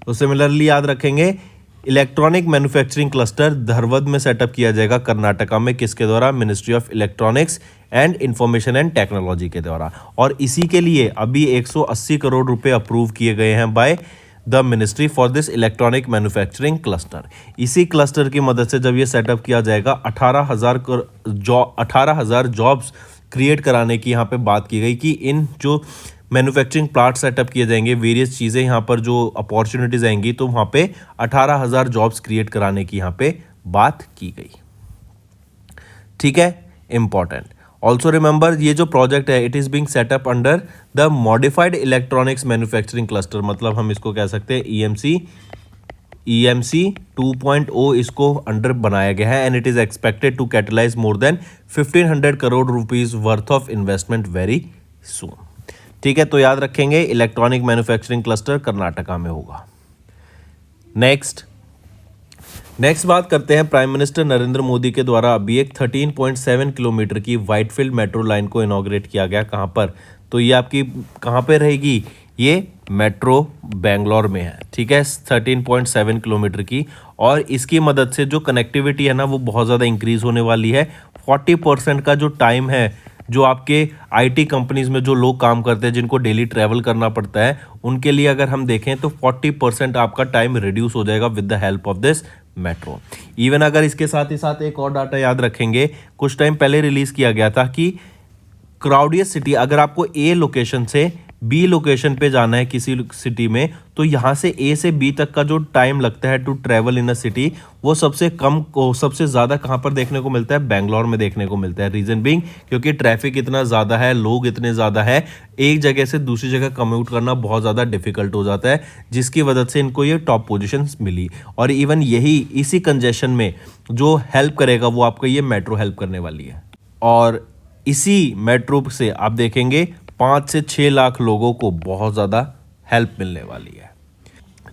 तो सिमिलरली याद रखेंगे, इलेक्ट्रॉनिक मैन्युफैक्चरिंग क्लस्टर धरवद में सेटअप किया जाएगा कर्नाटका में। किसके द्वारा? Ministry of electronics and information and technology के द्वारा। और इसी के लिए अभी 180 करोड़ रुपए अप्रूव किए गए हैं by the ministry for this electronic manufacturing cluster. इसी क्लस्टर की मदद से जब ये सेटअप किया जाएगा 18,000 जॉब्स क्रिएट कराने की यहाँ पे बात की गई, कि इन जो मैन्युफैक्चरिंग प्लांट सेटअप किए जाएंगे, वेरियस चीज़ें यहाँ पर जो अपॉर्चुनिटीज़ आएंगी, तो वहाँ पे 18,000 जॉब्स क्रिएट कराने की यहाँ पे बात की गई। ठीक है, इंपॉर्टेंट। ऑल्सो रिमेंबर, ये जो प्रोजेक्ट है it is being setup under the modified electronics manufacturing cluster, मतलब हम इसको कह सकते हैं EMC 2.0 इसको अंडर बनाया गया है, and it is expected to catalyse more than 1,500 crore rupees worth of investment very soon. ठीक है, तो याद रखेंगे इलेक्ट्रॉनिक मैन्युफैक्चरिंग क्लस्टर कर्नाटका में होगा। नेक्स्ट बात करते हैं, प्राइम मिनिस्टर नरेंद्र मोदी के द्वारा अभी एक 13.7 किलोमीटर की व्हाइटफील्ड मेट्रो लाइन को इनॉग्रेट किया गया। कहाँ पर? तो ये आपकी कहाँ पे रहेगी? ये मेट्रो बेंगलोर में है। ठीक है, 13.7 किलोमीटर की, और इसकी मदद से जो कनेक्टिविटी है ना वो बहुत ज़्यादा इंक्रीज़ होने वाली है। 40% का जो टाइम है, जो आपके IT कंपनीज में जो लोग काम करते हैं, जिनको डेली ट्रैवल करना पड़ता है, उनके लिए अगर हम देखें तो 40% आपका टाइम रिड्यूस हो जाएगा with the help of this metro. Even अगर इसके साथ ही साथ एक और डाटा याद रखेंगे, कुछ टाइम पहले रिलीज किया गया था कि क्राउडियस सिटी, अगर आपको A लोकेशन से B लोकेशन पे जाना है किसी सिटी में, तो यहाँ से A से B तक का जो टाइम लगता है to travel in a city, वो सबसे ज़्यादा कहाँ पर देखने को मिलता है? बेंगलोर में देखने को मिलता है। रीज़न बीइंग क्योंकि ट्रैफिक इतना ज़्यादा है, लोग इतने ज़्यादा है, एक जगह से दूसरी जगह कम्यूट करना बहुत ज़्यादा डिफिकल्ट हो जाता है, जिसकी वजह से इनको ये टॉप पोजीशन मिली। और इवन इसी कंजेशन में जो हेल्प करेगा वो आपको ये मेट्रो हेल्प करने वाली है। और इसी मेट्रो से आप देखेंगे 5 से 6 लाख लोगों को बहुत ज़्यादा हेल्प मिलने वाली है।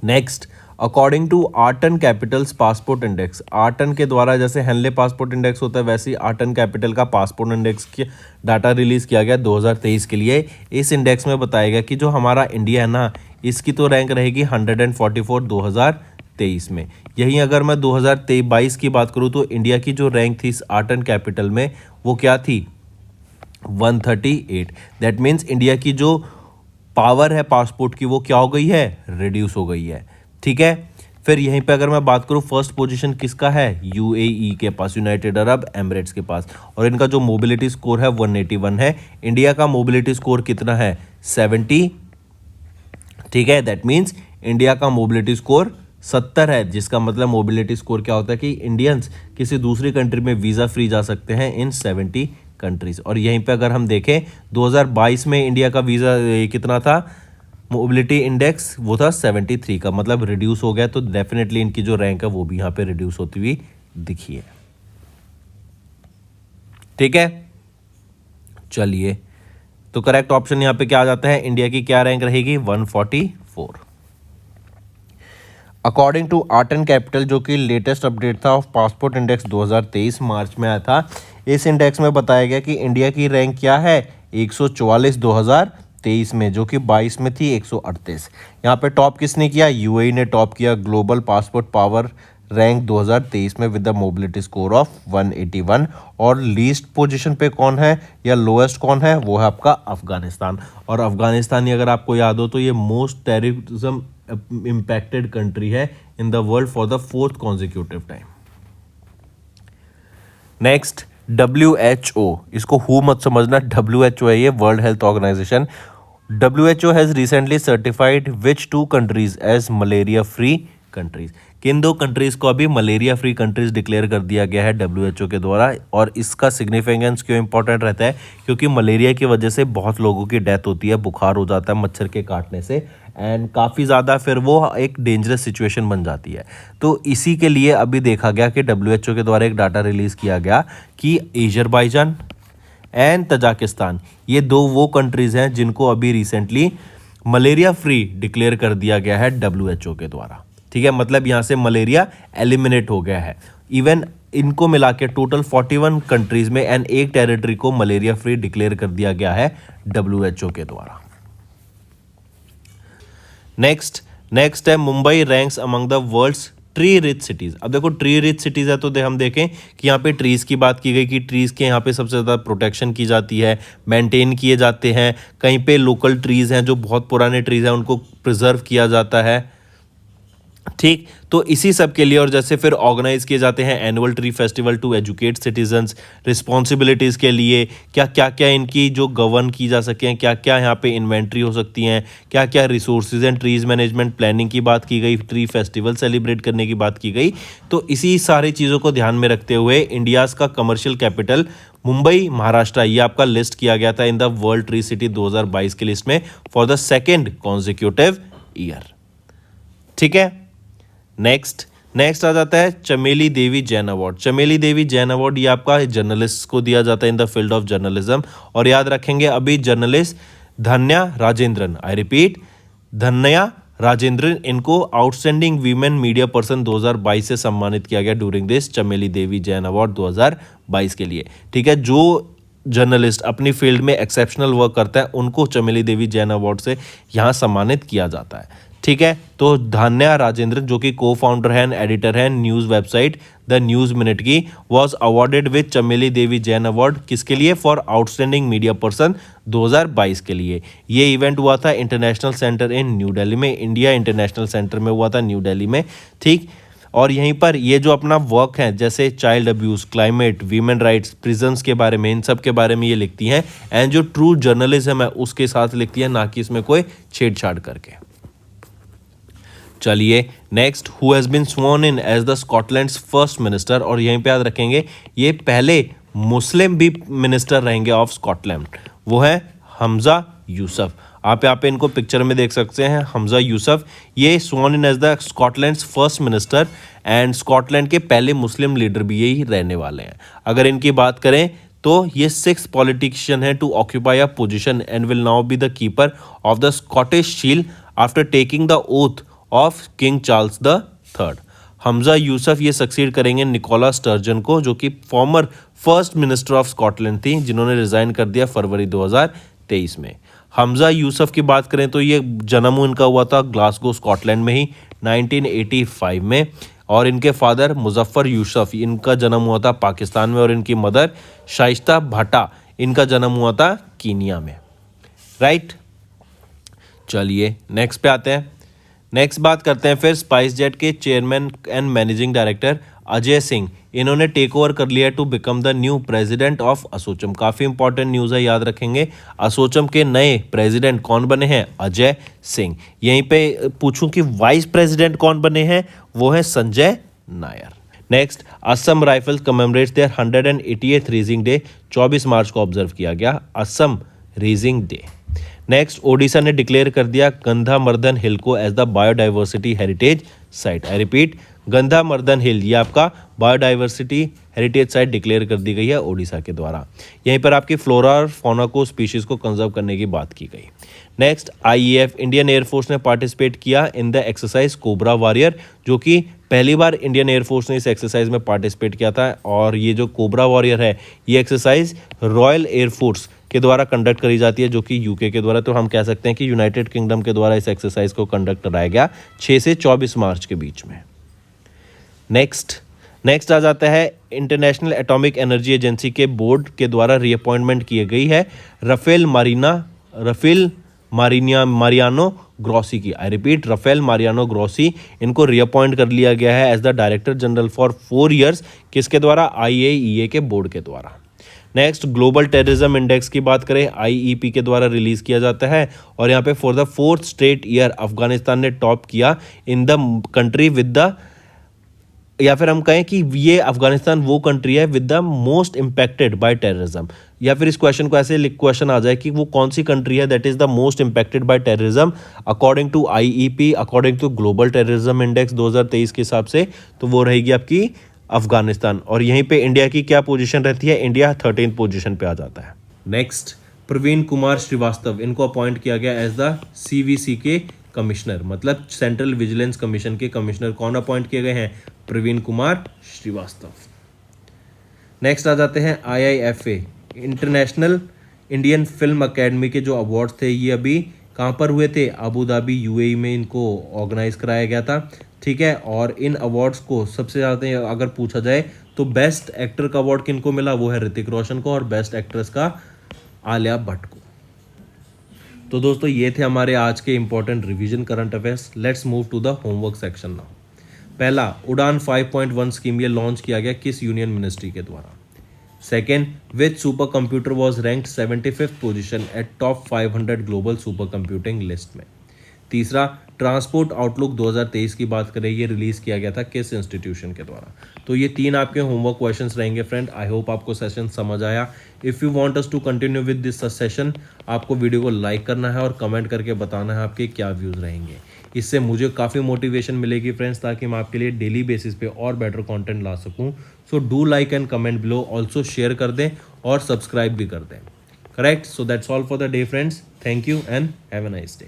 Next, according to Arton capital's passport index, Arton के द्वारा जैसे हेनले पासपोर्ट इंडेक्स होता है, वैसे ही आर्टन कैपिटल का पासपोर्ट इंडेक्स के डाटा रिलीज़ किया गया 2023 के लिए। इस इंडेक्स में बताया गया कि जो हमारा इंडिया है ना, इसकी तो रैंक रहेगी 144 2023 में। यहीं अगर मैं 2022 की बात करूँ तो इंडिया की जो रैंक थी इस आर्टन कैपिटल में, वो क्या थी? 138। दैट मीन्स इंडिया की जो पावर है पासपोर्ट की, वो क्या हो गई है? रिड्यूस हो गई है। ठीक है, फिर यहीं पे अगर मैं बात करूँ फर्स्ट पोजीशन किसका है, यूएई के पास, यूनाइटेड अरब एमिरेट्स के पास, और इनका जो मोबिलिटी स्कोर है 181 है। इंडिया का मोबिलिटी स्कोर कितना है, 70, ठीक है। दैट मीन्स इंडिया का मोबिलिटी स्कोर 70 है, जिसका मतलब मोबिलिटी स्कोर क्या होता है कि इंडियंस किसी दूसरी कंट्री में वीज़ा फ्री जा सकते हैं इन 70 कंट्रीज। और यहीं पे अगर हम देखें 2022 में इंडिया का वीज़ा कितना था, मोबिलिटी इंडेक्स वो था 73 का, मतलब रिड्यूस हो गया। तो डेफिनेटली इनकी जो रैंक है वो भी यहाँ पे रिड्यूस होती हुई दिखी है, ठीक है। चलिए, तो करेक्ट ऑप्शन यहाँ पे क्या आ जाता है, इंडिया की क्या रैंक रहेगी, 144। According to Art and Capital, जो कि लेटेस्ट अपडेट था ऑफ पासपोर्ट इंडेक्स 2023 मार्च में आया था, इस इंडेक्स में बताया गया कि इंडिया की रैंक क्या है, 144 2023 में, जो कि 22 में थी 138। यहाँ पे टॉप किसने किया, यूएई ने टॉप किया ग्लोबल पासपोर्ट पावर रैंक 2023 में with the mobility score of 181। और लीस्ट पोजीशन पे कौन है या लोएस्ट कौन है, वो है आपका अफगानिस्तान। और अफगानिस्तान अगर आपको याद हो तो ये मोस्ट टेररिज्म इम्पैक्टेड कंट्री है in the world for the 4th consecutive time. Next, WHO, इसको हु मत समझना, WHO है ये, world health organisation. WHO has recently certified which 2 countries as malaria free countries. किन 2 कंट्रीज को अभी मलेरिया फ्री कंट्रीज डिक्लेयर कर दिया गया है WHO के द्वारा। और इसका सिग्निफिकेंस क्यों इंपॉर्टेंट रहता है, क्योंकि मलेरिया की वजह से बहुत लोगों की डेथ होती है, बुखार हो जाता है मच्छर के काटने से, एंड काफ़ी ज़्यादा फिर वो एक डेंजरस सिचुएशन बन जाती है। तो इसी के लिए अभी देखा गया कि WHO के द्वारा एक डाटा रिलीज़ किया गया कि अजरबैजान एंड तजाकिस्तान, ये 2 वो कंट्रीज़ हैं जिनको अभी रिसेंटली मलेरिया फ्री डिक्लेयर कर दिया गया है WHO के द्वारा, ठीक है। मतलब यहाँ से मलेरिया एलिमिनेट हो गया है। इवन इनको मिला के टोटल 41 कंट्रीज़ में एंड एक टेरिटरी को मलेरिया फ्री डिक्लेयर कर दिया गया है WHO के द्वारा। नेक्स्ट है Mumbai ranks among the world's tree rich cities. अब देखो ट्री रिच सिटीज़ है तो हम देखें कि यहाँ पे ट्रीज़ की बात की गई कि ट्रीज़ के यहाँ पे सबसे ज़्यादा प्रोटेक्शन की जाती है, मेंटेन किए जाते हैं। कहीं पे लोकल ट्रीज़ हैं जो बहुत पुराने ट्रीज़ हैं उनको प्रिजर्व किया जाता है, ठीक। तो इसी सब के लिए, और जैसे फिर ऑर्गेनाइज किए जाते हैं annual tree festival to educate citizens, responsibilities के लिए क्या क्या इनकी जो गवर्न की जा सकें, क्या क्या यहाँ पे इन्वेंट्री हो सकती हैं, क्या क्या resources and trees management planning की बात की गई, ट्री फेस्टिवल सेलिब्रेट करने की बात की गई। तो इसी सारी चीज़ों को ध्यान में रखते हुए इंडियाज़ का कमर्शियल कैपिटल मुंबई महाराष्ट्र ये आपका लिस्ट किया गया था इन द वर्ल्ड ट्री सिटी 2022 की लिस्ट में for the 2nd consecutive year, ठीक है। नेक्स्ट आ जाता है चमेली देवी जैन अवार्ड। चमेली देवी जैन अवार्ड ये आपका जर्नलिस्ट को दिया जाता है in the field of journalism. और याद रखेंगे अभी जर्नलिस्ट धन्या राजेंद्रन, आई रिपीट धन्या राजेंद्रन, इनको आउटस्टैंडिंग वीमेन मीडिया पर्सन 2022 से सम्मानित किया गया ड्यूरिंग दिस चमेली देवी जैन अवार्ड 2022 के लिए, ठीक है। जो जर्नलिस्ट अपनी फील्ड में एक्सेप्शनल वर्क करता है उनको चमेली देवी जैन अवार्ड से यहाँ सम्मानित किया जाता है, ठीक है। तो धान्या राजेंद्रन जो कि को फाउंडर है एंड एडिटर है news website the news minute की, वॉज अवार्डेड विद चमेली देवी जैन अवार्ड किसके लिए, फॉर आउटस्टैंडिंग मीडिया पर्सन 2022 के लिए। ये इवेंट हुआ था इंटरनेशनल सेंटर इन न्यू दिल्ली में, इंडिया इंटरनेशनल सेंटर में हुआ था न्यू दिल्ली में, ठीक। और यहीं पर ये जो अपना वर्क है जैसे child abuse, climate, women rights, prisons के बारे में, इन सब के बारे में ये लिखती हैं। एंड जो ट्रू जर्नलिज्म है उसके साथ लिखती है, ना कि इसमें कोई छेड़छाड़ करके। चलिए next, who has been sworn in as the Scotland's first minister. और यहीं पे याद रखेंगे ये पहले मुस्लिम भी मिनिस्टर रहेंगे ऑफ स्कॉटलैंड, वो है हमजा यूसुफ। आप यहाँ पे इनको पिक्चर में देख सकते हैं, हमजा यूसुफ ये sworn in as the Scotland's first minister and Scotland के पहले मुस्लिम लीडर भी यही रहने वाले हैं। अगर इनकी बात करें तो ये 6th पॉलिटिशियन है to occupy a position and will now be the keeper of the Scottish shield after taking the oath of King Charles the third. Humza Yousaf ये सक्सीड करेंगे निकोला स्टर्जन को, जो कि former first minister of Scotland थी, जिन्होंने resign कर दिया फरवरी 2023 में। हमजा यूसुफ की बात करें तो ये जन्म इनका हुआ था ग्लासगो स्कॉटलैंड में ही 1985 में, और इनके फादर मुजफ्फर यूसुफ इनका जन्म हुआ था पाकिस्तान में, और इनकी मदर शाइस्ता भट्टा इनका जन्म हुआ था कीनिया में, राइट। चलिए नेक्स्ट पे आते हैं। नेक्स्ट बात करते हैं फिर स्पाइस जेट के chairman and managing director Ajay Singh, इन्होंने टेक ओवर कर लिया to become the new president of ASSOCHAM. काफ़ी इंपॉर्टेंट न्यूज़ है, याद रखेंगे। असोचम के नए प्रेसिडेंट कौन बने हैं? अजय सिंह। यहीं पे पूछूं कि वाइस प्रेसिडेंट कौन बने हैं? वो है Sanjay Nair. Next, Assam rifles commemorates their 188th raising day, 24 मार्च को ऑब्जर्व किया गया Assam raising day. Next, Odisha ने डिक्लेयर कर दिया गंधामर्दन हिल को as the biodiversity heritage site. I repeat, Gandhamardan hill ये आपका बायोडाइवर्सिटी हेरिटेज साइट डिक्लेयर कर दी गई है ओडिशा के द्वारा। यहीं पर आपकी फ्लोरा और फौना को स्पीशीज को कंजर्व करने की बात की गई। नेक्स्ट, आईएएफ इंडियन एयरफोर्स ने पार्टिसिपेट किया in the exercise cobra warrior, जो कि पहली बार इंडियन एयरफोर्स ने इस एक्सरसाइज में पार्टिसिपेट किया था। और ये जो कोबरा वॉरियर है ये एक्सरसाइज रॉयल एयरफोर्स के द्वारा कंडक्ट करी जाती है, जो कि यूके के द्वारा। तो हम कह सकते हैं कि यूनाइटेड किंगडम के द्वारा इस एक्सरसाइज को कंडक्ट कराया गया 6 से 24 मार्च के बीच में। नेक्स्ट आ जाता है इंटरनेशनल एटॉमिक एनर्जी एजेंसी के बोर्ड के द्वारा रीअपॉइंटमेंट की गई है रफेल मारियानो ग्रॉसी की। I repeat, Rafael Mariano Grossi, इनको रीअपॉइंट कर लिया गया है as the director general for 4 years. किसके द्वारा? IAEA के बोर्ड के द्वारा। नेक्स्ट, ग्लोबल टेररिज्म इंडेक्स की बात करें, IEP के द्वारा रिलीज किया जाता है। और यहाँ पे for the 4th straight year Afghanistan ने टॉप किया in the country with the, या फिर हम कहें कि ये अफगानिस्तान वो कंट्री है with the most impacted by terrorism. या फिर इस क्वेश्चन को ऐसे क्वेश्चन आ जाए कि वो कौन सी कंट्री है that is the most impacted by terrorism according to IEP, according to global terrorism index 2023 के हिसाब से, तो वो रहेगी आपकी अफगानिस्तान। और यहीं पे इंडिया की क्या पोजीशन रहती है? इंडिया 13th पोजीशन पे आ जाता है। नेक्स्ट, प्रवीण कुमार श्रीवास्तव, इनको अपॉइंट किया गया एज द CVC के कमिश्नर, मतलब सेंट्रल विजिलेंस कमीशन के कमिश्नर। कौन अपॉइंट किए गए हैं? प्रवीण कुमार श्रीवास्तव। नेक्स्ट आ जाते हैं IIFA, international Indian film academy के जो अवार्ड्स थे ये अभी कहाँ पर हुए थे? अबू धाबी UAE में इनको ऑर्गेनाइज कराया गया था। ठीक है, और इन अवार्ड्स को सबसे ज़्यादा अगर पूछा जाए तो बेस्ट एक्टर का अवार्ड किनको मिला? वो है ऋतिक रोशन को, और बेस्ट एक्ट्रेस का आलिया भट्ट को। तो दोस्तों ये थे हमारे आज के important revision current affairs. Let's move to the homework section now. पहला, उड़ान 5.1 स्कीम ये लॉन्च किया गया किस यूनियन मिनिस्ट्री के द्वारा? Second, which super computer was ranked 75th position eight top 500 global super computing list में? तीसरा, ट्रांसपोर्ट आउटलुक 2023 की बात करें, ये रिलीज किया गया था किस इंस्टीट्यूशन के द्वारा? तो ये 3 आपके होमवर्क क्वेश्चंस रहेंगे फ्रेंड। आई होप आपको सेशन समझ आया। If you want us to continue with this session, आपको वीडियो को लाइक करना है और कमेंट करके बताना है आपके क्या व्यूज़ रहेंगे। इससे मुझे काफ़ी मोटिवेशन मिलेगी फ्रेंड्स, ताकि मैं आपके लिए डेली बेसिस पे और बेटर कंटेंट ला सकूं। So do like and comment below, also share कर दें और सब्सक्राइब भी कर दें। Correct. So that's all for the day friends. Thank you and have a nice day.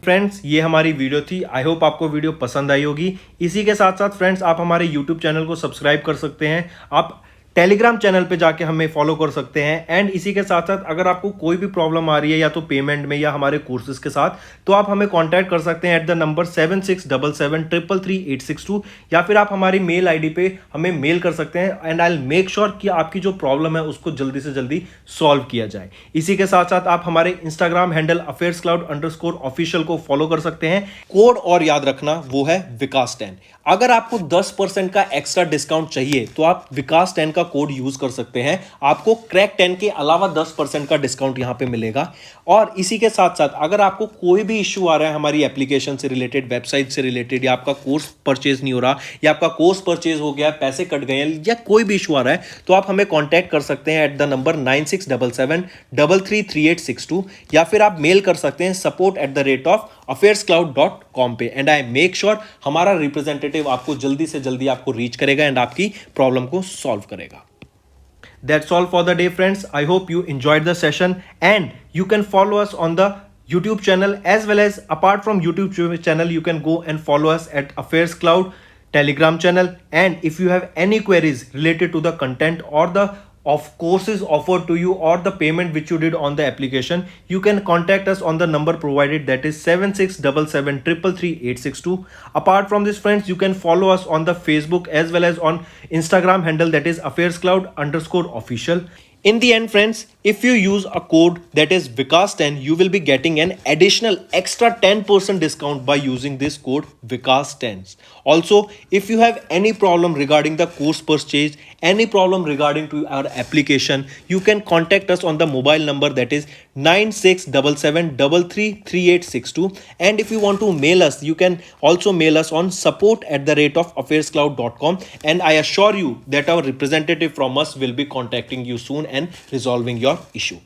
Friends, ये हमारी वीडियो थी। आई होप आपको वीडियो पसंद आई होगी। इसी के साथ साथ फ्रेंड्स, आप हमारे यूट्यूब चैनल को सब्सक्राइब कर सकते हैं। आप टेलीग्राम चैनल पे जाके हमें फॉलो कर सकते हैं। एंड इसी के साथ साथ अगर आपको कोई भी प्रॉब्लम आ रही है या तो पेमेंट में या हमारे कोर्सेज के साथ, तो आप हमें कांटेक्ट कर सकते हैं एट द नंबर 7677333862, या फिर आप हमारी मेल आईडी पे हमें मेल कर सकते हैं। And I will make sure कि आपकी जो प्रॉब्लम है उसको जल्दी से जल्दी सॉल्व किया जाए। इसी के साथ साथ आप हमारे इंस्टाग्राम हैंडल affairscloud_official को फॉलो कर सकते हैं। कोड और याद रखना, वो है विकास10। अगर आपको 10% का एक्स्ट्रा डिस्काउंट चाहिए तो आप विकास10 का कोड यूज कर सकते हैं। आपको क्रैक 10 के अलावा 10% का डिस्काउंट यहां पे मिलेगा। और इसी के साथ साथ अगर आपको कोई भी इश्यू आ रहा है हमारी एप्लीकेशन से रिलेटेड, वेबसाइट से रिलेटेड, या आपका कोर्स परचेज नहीं हो रहा, या आपका कोर्स परचेज हो गया, पैसे कट गए हैं, या कोई भी इशू आ रहा है, तो आप हमें कॉन्टैक्ट कर सकते हैं एट द नंबर 9677333862, या फिर आप मेल कर सकते हैं support@affairscloud.com पे। एंड आई मेक श्योर हमारा रिप्रेजेंटेटिव आपको जल्दी से जल्दी आपको रीच करेगा एंड आपकी प्रॉब्लम को सॉल्व करेगा। That's all for the day, friends. I hope you enjoyed the session, and you can follow us on the YouTube channel, as well as apart from YouTube channel, you can go and follow us at Affairs Cloud Telegram channel. And if you have any queries related to the content or the of courses offered to you or the payment which you did on the application, you can contact us on the number provided, that is 7677333862. Apart from this friends, you can follow us on the Facebook as well as on Instagram handle, that is affairscloud_official. In the end friends, If you use a code that is Vikas10, you will be getting an additional extra 10% discount by using this code Vikas10. Also, if you have any problem regarding the course purchase, any problem regarding to our application, you can contact us on the mobile number that is 9677333862. And if you want to mail us, you can also mail us on support@affairscloud.com, and I assure you that our representative from us will be contacting you soon and resolving your issue.